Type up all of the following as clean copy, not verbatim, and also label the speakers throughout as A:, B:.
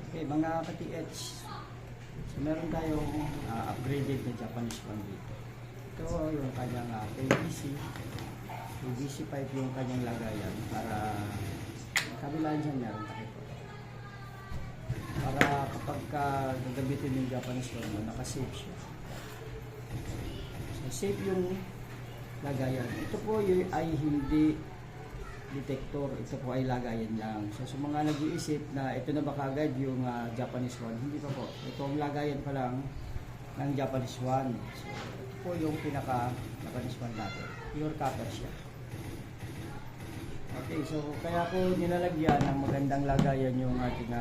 A: Okay, mga ka-TH, so meron tayong upgraded na Japanese one dito. Ito yung kanyang PVC pipe yung kanyang lagayan para kabilaan dyan meron takip. Para kapag gagamitin yung Japanese one, naka-safe siya. So safe yung lagayan. Ito po ay hindi detector, ito po ay lagayan lang. So sa mga nag-iisip na ito na ba kagad yung Japanese one, hindi pa po. Ito ang lagayan pa lang ng Japanese one. So ito po yung pinaka Japanese one natin. Pure copper siya. Okay, so kaya ko nilalagyan ng magandang lagayan yung ating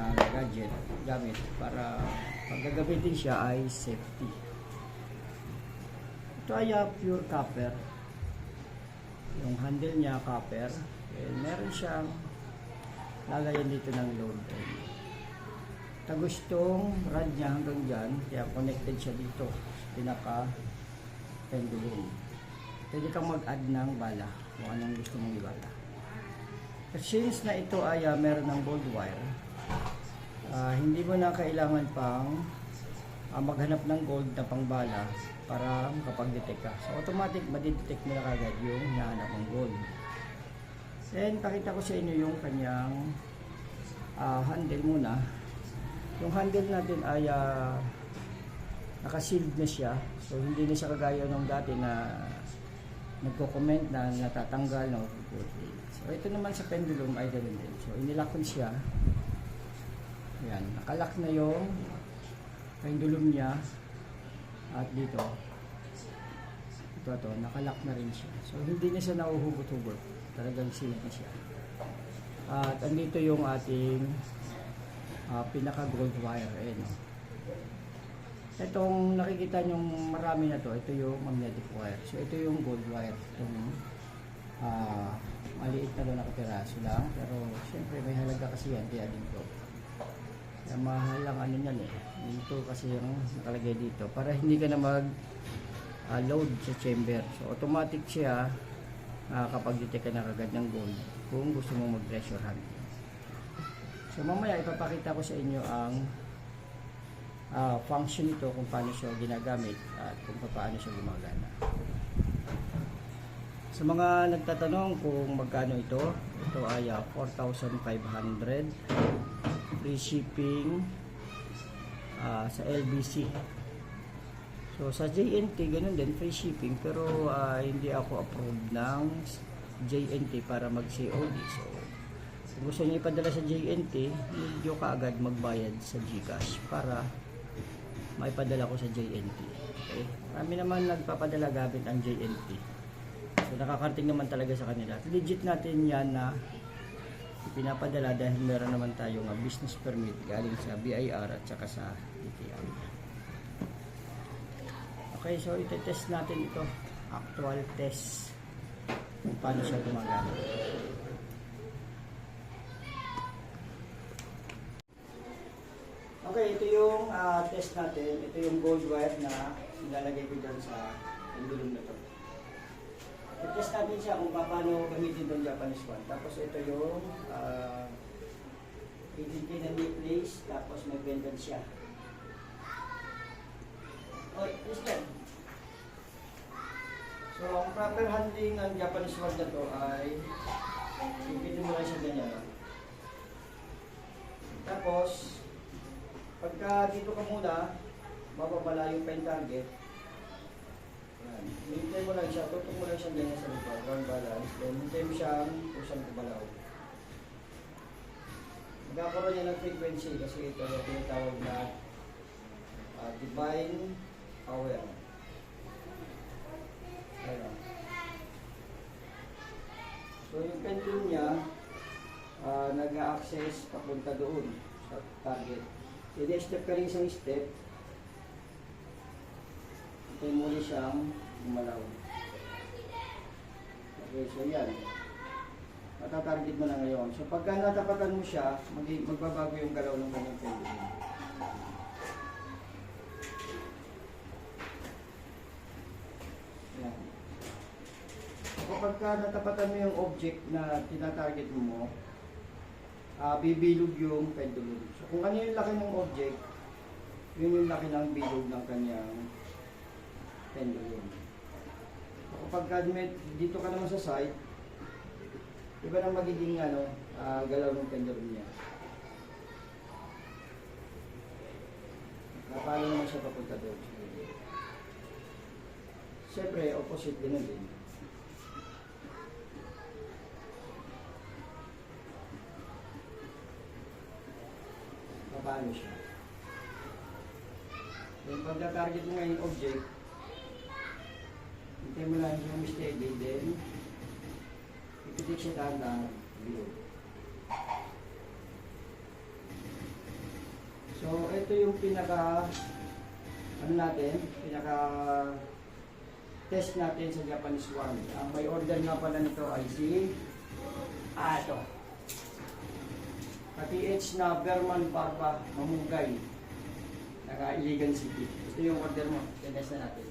A: gamit para pag gagamitin siya ay safety. Ito ay pure copper. Yung handle niya copper. Meron siyang lagayan dito ng load. Tagustong rod niya hanggang dyan, kaya connected siya dito sa pinaka pendulum. Pwede kang mag-add ng bala kung anong gusto mong ibala. At since na ito ay meron ng gold wire, hindi mo na kailangan pang maghanap ng gold na pangbala para makapag-detect ka. So automatic madidetect mo na kagad yung hinahanap ng gold. Then pakita ko sa inyo yung kanyang handle muna. Yung handle natin ay naka-sealed na siya. So hindi na siya kagaya nung dati na nagko-comment na natatanggal na puputi. So ito naman sa pendulum ay ganun din. So inilak ko siya. Ayan, nakalock na yung pendulum niya. At dito ito nakalock na rin siya. So hindi na siya nauhugot-hugot. Talagang sealed na siya. At andito yung ating pinaka gold wire. Ayan, no? Itong nakikita nyong marami na to, ito yung magnetic wire. So ito yung gold wire. Itong maliit na doon nakapiraso lang. Pero syempre may halaga kasi yan. Kaya din to. Kaya mahal lang ano yan eh. Dito kasi yung nakalagay dito. Para hindi ka na mag load sa chamber. So automatic siya kapag detect ka na kagad ng gold kung gusto mo mag-pressure hunt. So mamaya ipapakita ko sa inyo ang function nito, kung paano siya ginagamit at kung paano siya gumagana. Sa mga nagtatanong kung magkano ito ay 4,500 free shipping sa LBC. So sa JNT ganun din, free shipping, pero hindi ako approved ng JNT para mag-COD. So kung gusto niyo ipadala sa JNT, medyo kaagad magbayad sa GCash para maipadala ko sa JNT. Okay? Marami naman nagpapadala gamit ang JNT. So nakakarating naman talaga sa kanila. Legit natin yan na pinapadala dahil meron naman tayong business permit galing sa BIR at saka sa DTI. Okay, so ite-test natin ito. Actual test kung paano siya gumagana. Okay, ito yung test natin. Ito yung gold wire na nilalagay ko dyan sa pendulum na ito. I-test natin siya kung paano gamitin itong Japanese one. Tapos ito yung PDT na place. Tapos may pendant siya. Okay, listen. So, ang proper handling ng Japanese one na to ay ipitin mo lang siya ganyan. Tapos, pagka dito ka muna, mapapalayo pa yung target. Hintay mo lang siya, tutok mo lang siya ganyan sa likod, ground balance. Then, hintay mo siyang kusang kumalaw. Magkakaroon niya ng frequency kasi ito yung tinatawag na divine power. Ayan. So yung pendulum niya nag-a-access papunta doon sa target. I-step ka rin isang step. Hintay mo ulit siyang gumalaw. Okay, so yan. Matatarget mo na ngayon. So pagka natapatan mo siya, magbabago yung galaw ng kanyang pendulum. Yan. Kapag natapatan mo yung object na tinatarget mo, bibilog yung pendulum. So kung ano yung laki ng object, yun yung laki ng bilog ng kanyang pendulum. So, kapag dito ka naman sa side, iba nang magiging galaw ng pendulum niya. Napalo naman siya papunta doon. Siyempre, opposite din din. Napalo siya. Then, pagka-target mo ngayon object, hintay mo lang yung mistake, then ipitik siya dahan-dahan below. So, ito yung pinaka test natin sa Japanese one. Ang may order nga pala nito ay si ito. PH na Berman Barba Mamugay, Iligan City. Ito yung order mo. Test na natin.